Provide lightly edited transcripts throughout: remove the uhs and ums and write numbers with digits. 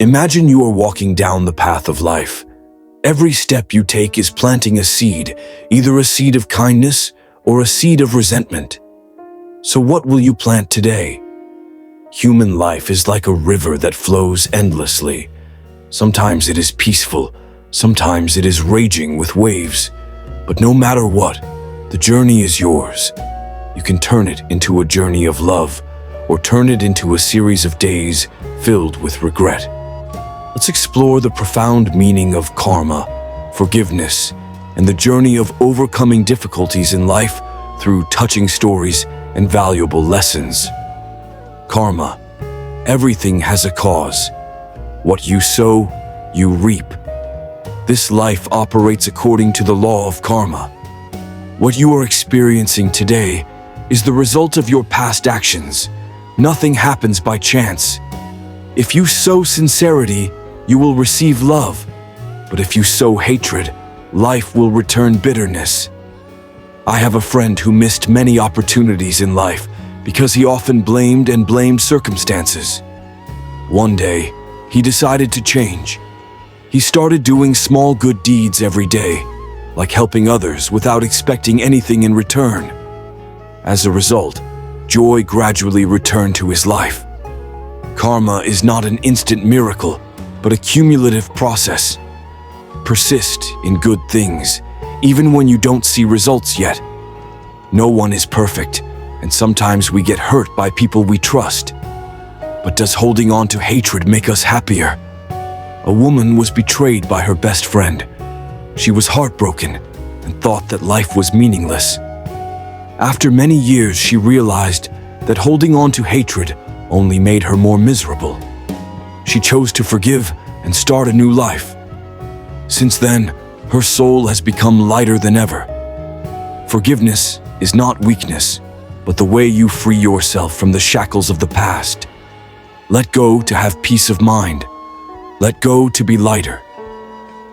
Imagine you are walking down the path of life. Every step you take is planting a seed, either a seed of kindness or a seed of resentment. So what will you plant today? Human life is like a river that flows endlessly. Sometimes it is peaceful, sometimes it is raging with waves. But no matter what, the journey is yours. You can turn it into a journey of love, or turn it into a series of days filled with regret. Let's explore the profound meaning of karma, forgiveness, and the journey of overcoming difficulties in life through touching stories and valuable lessons. Karma. Everything has a cause. What you sow, you reap. This life operates according to the law of karma. What you are experiencing today is the result of your past actions. Nothing happens by chance. If you sow sincerity, you will receive love. But if you sow hatred, life will return bitterness. I have a friend who missed many opportunities in life because he often blamed circumstances. One day, he decided to change. He started doing small good deeds every day, like helping others without expecting anything in return. As a result, joy gradually returned to his life. Karma is not an instant miracle, but a cumulative process. Persist in good things, even when you don't see results yet. No one is perfect, and sometimes we get hurt by people we trust. But does holding on to hatred make us happier? A woman was betrayed by her best friend. She was heartbroken and thought that life was meaningless. After many years, she realized that holding on to hatred only made her more miserable. She chose to forgive and start a new life. Since then, her soul has become lighter than ever. Forgiveness is not weakness, but the way you free yourself from the shackles of the past. Let go to have peace of mind. Let go to be lighter.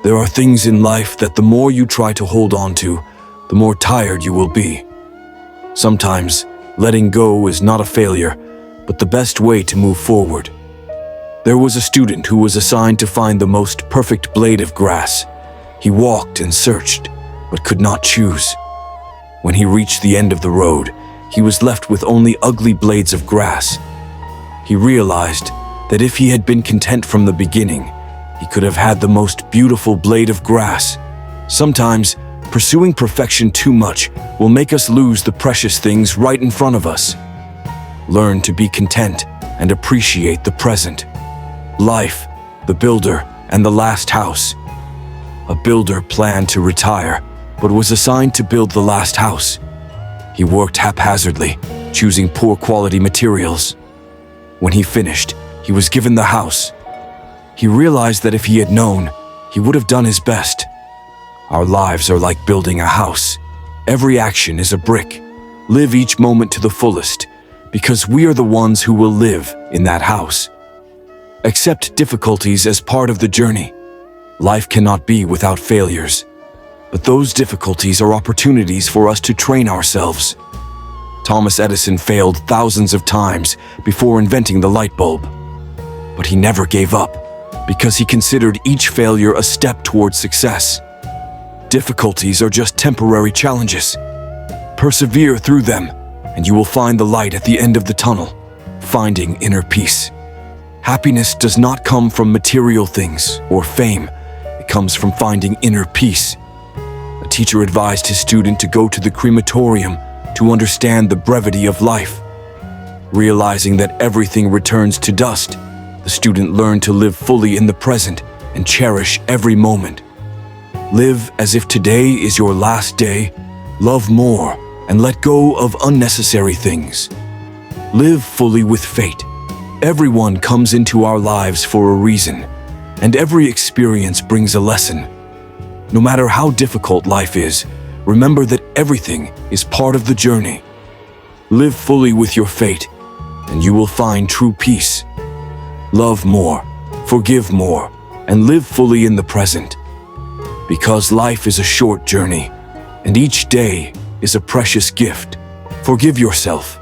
There are things in life that the more you try to hold on to, the more tired you will be. Sometimes, letting go is not a failure, but the best way to move forward. There was a student who was assigned to find the most perfect blade of grass. He walked and searched, but could not choose. When he reached the end of the road, he was left with only ugly blades of grass. He realized that if he had been content from the beginning, he could have had the most beautiful blade of grass. Sometimes, pursuing perfection too much will make us lose the precious things right in front of us. Learn to be content and appreciate the present. Life, the builder, and the last house. A builder planned to retire, but was assigned to build the last house. He worked haphazardly, choosing poor quality materials. When he finished, he was given the house. He realized that if he had known, he would have done his best. Our lives are like building a house. Every action is a brick. Live each moment to the fullest, because we are the ones who will live in that house. Accept difficulties as part of the journey. Life cannot be without failures, but those difficulties are opportunities for us to train ourselves. Thomas Edison failed thousands of times before inventing the light bulb, but he never gave up because he considered each failure a step toward success. Difficulties are just temporary challenges. Persevere through them, and you will find the light at the end of the tunnel, finding inner peace. Happiness does not come from material things or fame. It comes from finding inner peace. A teacher advised his student to go to the crematorium to understand the brevity of life. Realizing that everything returns to dust, the student learned to live fully in the present and cherish every moment. Live as if today is your last day, love more, and let go of unnecessary things. Live fully with fate. Everyone comes into our lives for a reason, and every experience brings a lesson. No matter how difficult life is, remember that everything is part of the journey. Live fully with your fate, and you will find true peace. Love more, forgive more, and live fully in the present. Because life is a short journey, and each day is a precious gift. Forgive yourself.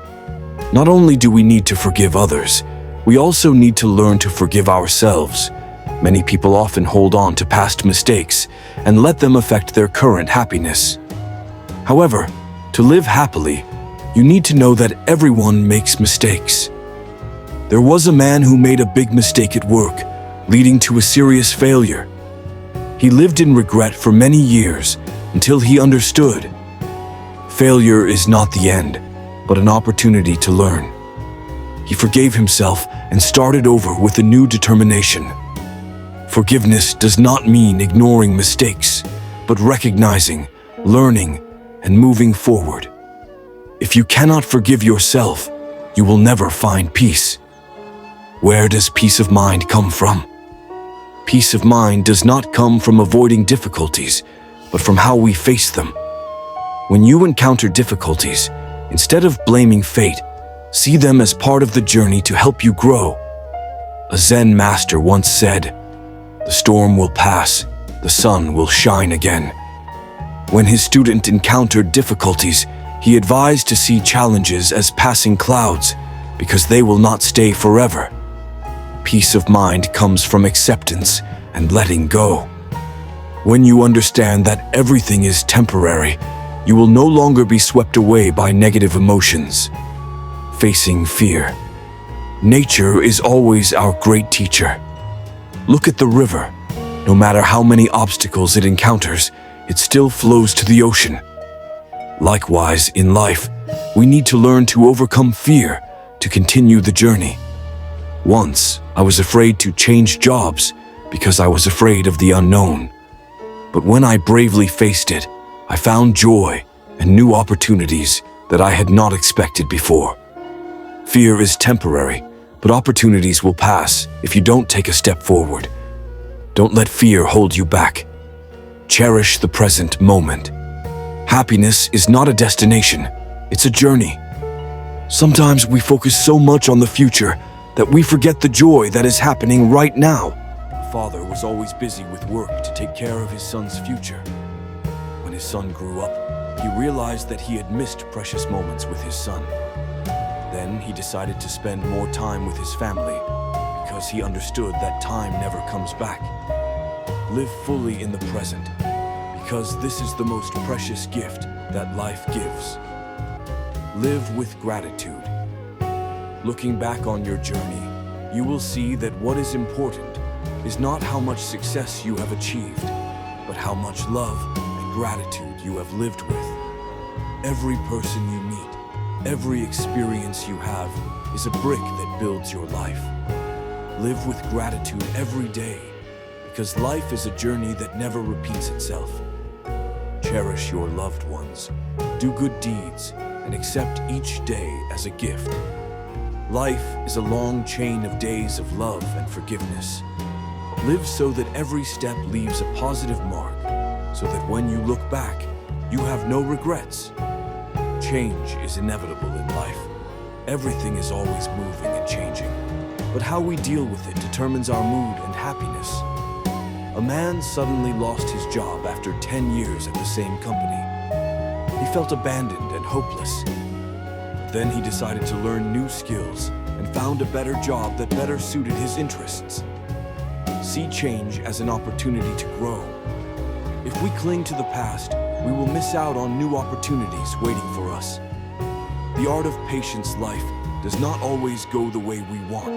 Not only do we need to forgive others, We also need to learn to forgive ourselves. Many people often hold on to past mistakes and let them affect their current happiness. However, to live happily, you need to know that everyone makes mistakes. There was a man who made a big mistake at work, leading to a serious failure. He lived in regret for many years until he understood. Failure is not the end, but an opportunity to learn. He forgave himself and started over with a new determination. Forgiveness does not mean ignoring mistakes, but recognizing, learning, and moving forward. If you cannot forgive yourself, you will never find peace. Where does peace of mind come from? Peace of mind does not come from avoiding difficulties, but from how we face them. When you encounter difficulties, instead of blaming fate, see them as part of the journey to help you grow. A Zen master once said, "The storm will pass, the sun will shine again." When his student encountered difficulties, he advised to see challenges as passing clouds, because they will not stay forever. Peace of mind comes from acceptance and letting go. When you understand that everything is temporary, you will no longer be swept away by negative emotions. Facing fear. Nature is always our great teacher. Look at the river. No matter how many obstacles it encounters, it still flows to the ocean. Likewise, in life, we need to learn to overcome fear to continue the journey. Once, I was afraid to change jobs because I was afraid of the unknown. But when I bravely faced it, I found joy and new opportunities that I had not expected before. Fear is temporary, but opportunities will pass if you don't take a step forward. Don't let fear hold you back. Cherish the present moment. Happiness is not a destination, it's a journey. Sometimes we focus so much on the future that we forget the joy that is happening right now. The father was always busy with work to take care of his son's future. When his son grew up, he realized that he had missed precious moments with his son. Then he decided to spend more time with his family because he understood that time never comes back. Live fully in the present because this is the most precious gift that life gives. Live with gratitude. Looking back on your journey, you will see that what is important is not how much success you have achieved, but how much love and gratitude you have lived with. Every person you meet, every experience you have is a brick that builds your life. Live with gratitude every day, because life is a journey that never repeats itself. Cherish your loved ones, do good deeds, and accept each day as a gift. Life is a long chain of days of love and forgiveness. Live so that every step leaves a positive mark, so that when you look back, you have no regrets. Change is inevitable in life. Everything is always moving and changing. But how we deal with it determines our mood and happiness. A man suddenly lost his job after 10 years at the same company. He felt abandoned and hopeless. Then he decided to learn new skills and found a better job that better suited his interests. See change as an opportunity to grow. If we cling to the past, we will miss out on new opportunities waiting for us. The art of patience life does not always go the way we want,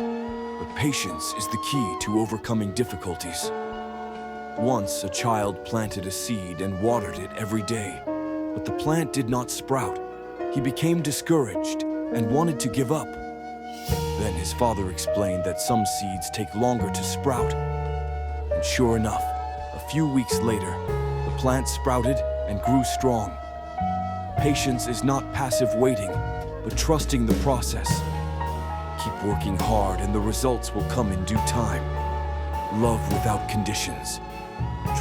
but patience is the key to overcoming difficulties. Once a child planted a seed and watered it every day, but the plant did not sprout. He became discouraged and wanted to give up. Then his father explained that some seeds take longer to sprout. And sure enough, a few weeks later, the plant sprouted and grew strong. Patience is not passive waiting, but trusting the process. Keep working hard and the results will come in due time. Love without conditions.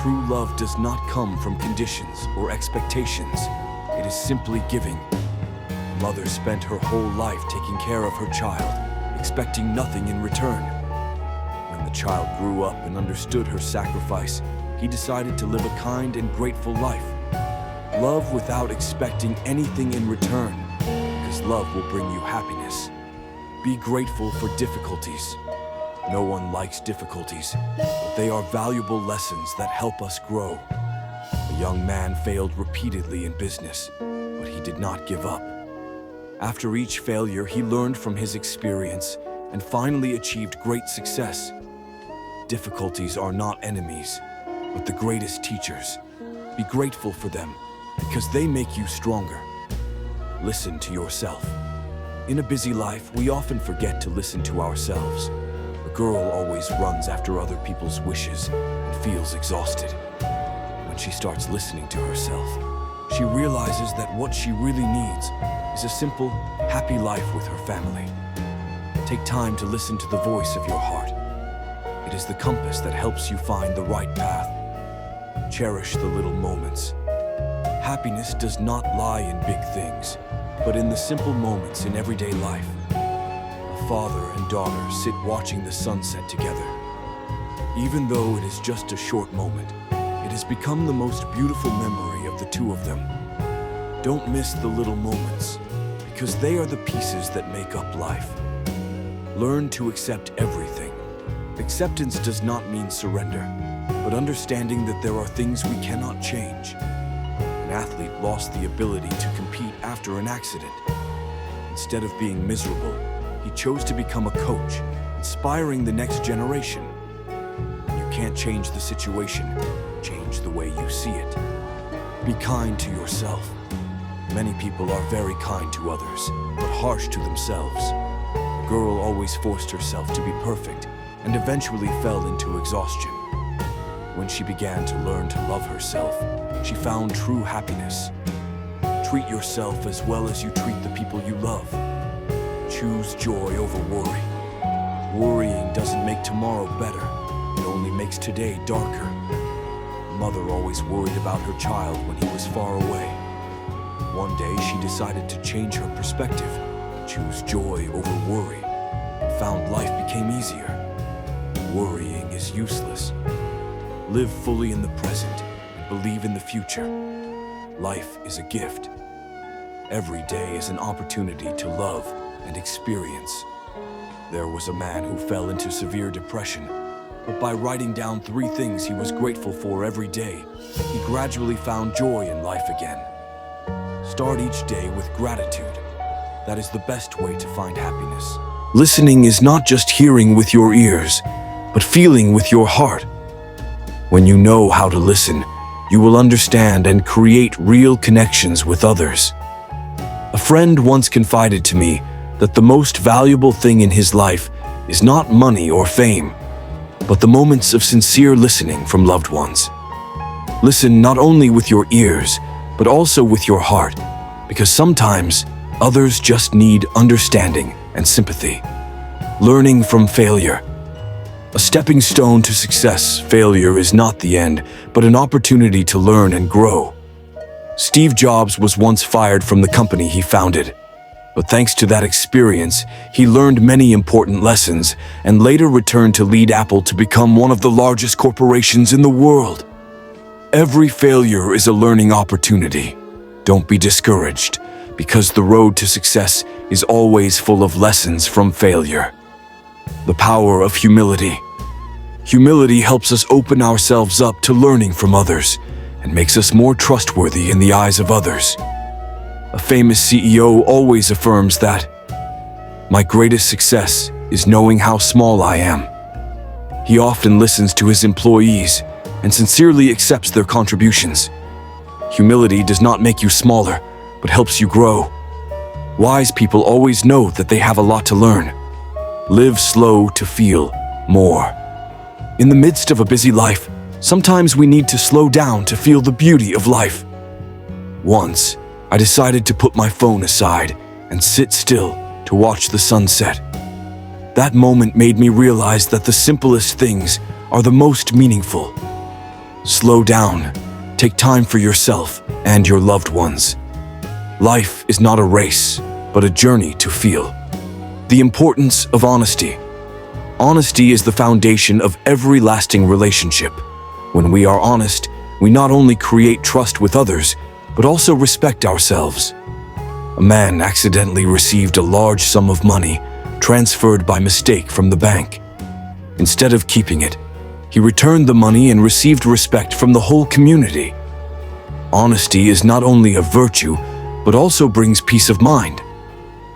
True love does not come from conditions or expectations. It is simply giving. Mother spent her whole life taking care of her child, expecting nothing in return. When the child grew up and understood her sacrifice, he decided to live a kind and grateful life. Love without expecting anything in return, because love will bring you happiness. Be grateful for difficulties. No one likes difficulties, but they are valuable lessons that help us grow. A young man failed repeatedly in business, but he did not give up. After each failure, he learned from his experience and finally achieved great success. Difficulties are not enemies, but the greatest teachers. Be grateful for them, because they make you stronger. Listen to yourself. In a busy life, we often forget to listen to ourselves. A girl always runs after other people's wishes and feels exhausted. When she starts listening to herself, she realizes that what she really needs is a simple, happy life with her family. Take time to listen to the voice of your heart. It is the compass that helps you find the right path. Cherish the little moments. Happiness does not lie in big things, but in the simple moments in everyday life. A father and daughter sit watching the sunset together. Even though it is just a short moment, it has become the most beautiful memory of the two of them. Don't miss the little moments, because they are the pieces that make up life. Learn to accept everything. Acceptance does not mean surrender, but understanding that there are things we cannot change. An athlete lost the ability to compete after an accident. Instead of being miserable, he chose to become a coach, inspiring the next generation. You can't change the situation, change the way you see it. Be kind to yourself. Many people are very kind to others, but harsh to themselves. The girl always forced herself to be perfect and eventually fell into exhaustion. When she began to learn to love herself, she found true happiness. Treat yourself as well as you treat the people you love. Choose joy over worry. Worrying doesn't make tomorrow better, it only makes today darker. A mother always worried about her child when he was far away. One day she decided to change her perspective, choose joy over worry, and found life became easier. Worrying is useless. Live fully in the present and believe in the future. Life is a gift. Every day is an opportunity to love and experience. There was a man who fell into severe depression, but by writing down 3 things he was grateful for every day, he gradually found joy in life again. Start each day with gratitude. That is the best way to find happiness. Listening is not just hearing with your ears, but feeling with your heart. When you know how to listen, you will understand and create real connections with others. A friend once confided to me that the most valuable thing in his life is not money or fame, but the moments of sincere listening from loved ones. Listen not only with your ears, but also with your heart, because sometimes others just need understanding and sympathy. Learning from failure. A stepping stone to success, failure is not the end, but an opportunity to learn and grow. Steve Jobs was once fired from the company he founded, but thanks to that experience, he learned many important lessons and later returned to lead Apple to become one of the largest corporations in the world. Every failure is a learning opportunity. Don't be discouraged, because the road to success is always full of lessons from failure. The power of humility. Humility helps us open ourselves up to learning from others and makes us more trustworthy in the eyes of others. A famous CEO always affirms that, "My greatest success is knowing how small I am." He often listens to his employees and sincerely accepts their contributions. Humility does not make you smaller, but helps you grow. Wise people always know that they have a lot to learn. Live slow to feel more. In the midst of a busy life, sometimes we need to slow down to feel the beauty of life. Once, I decided to put my phone aside and sit still to watch the sunset. That moment made me realize that the simplest things are the most meaningful. Slow down. Take time for yourself and your loved ones. Life is not a race, but a journey to feel. The importance of honesty. Honesty is the foundation of every lasting relationship. When we are honest, we not only create trust with others, but also respect ourselves. A man accidentally received a large sum of money, transferred by mistake from the bank. Instead of keeping it, he returned the money and received respect from the whole community. Honesty is not only a virtue, but also brings peace of mind.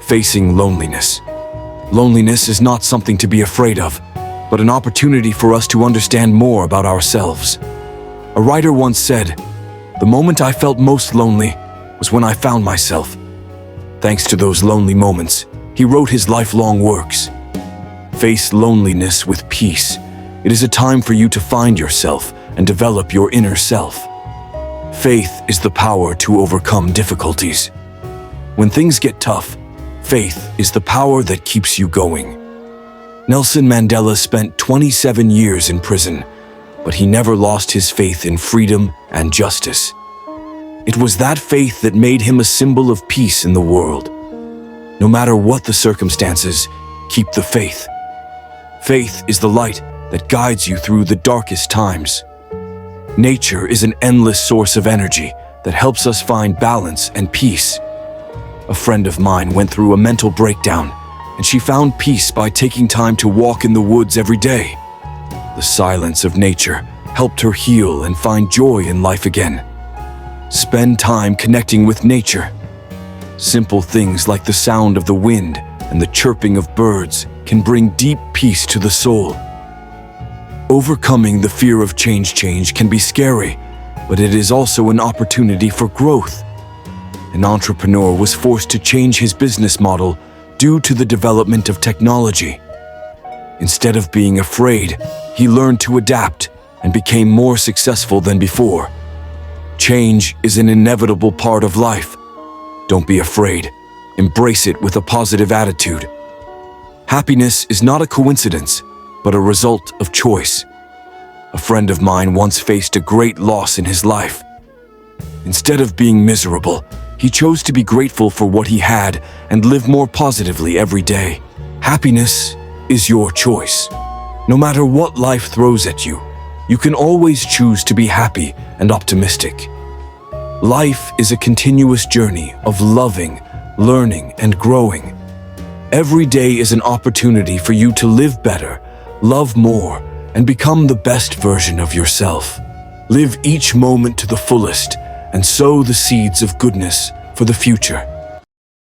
Facing loneliness. Loneliness is not something to be afraid of, but an opportunity for us to understand more about ourselves. A writer once said, "The moment I felt most lonely was when I found myself." Thanks to those lonely moments, he wrote his lifelong works. Face loneliness with peace. It is a time for you to find yourself and develop your inner self. Faith is the power to overcome difficulties. When things get tough, faith is the power that keeps you going. Nelson Mandela spent 27 years in prison, but he never lost his faith in freedom and justice. It was that faith that made him a symbol of peace in the world. No matter what the circumstances, keep the faith. Faith is the light that guides you through the darkest times. Nature is an endless source of energy that helps us find balance and peace. A friend of mine went through a mental breakdown, and she found peace by taking time to walk in the woods every day. The silence of nature helped her heal and find joy in life again. Spend time connecting with nature. Simple things like the sound of the wind and the chirping of birds can bring deep peace to the soul. Overcoming the fear of change can be scary, but it is also an opportunity for growth. An entrepreneur was forced to change his business model due to the development of technology. Instead of being afraid, he learned to adapt and became more successful than before. Change is an inevitable part of life. Don't be afraid. Embrace it with a positive attitude. Happiness is not a coincidence, but a result of choice. A friend of mine once faced a great loss in his life. Instead of being miserable, he chose to be grateful for what he had and live more positively every day. Happiness is your choice. No matter what life throws at you, you can always choose to be happy and optimistic. Life is a continuous journey of loving, learning, and growing. Every day is an opportunity for you to live better, love more, and become the best version of yourself. Live each moment to the fullest and sow the seeds of goodness for the future.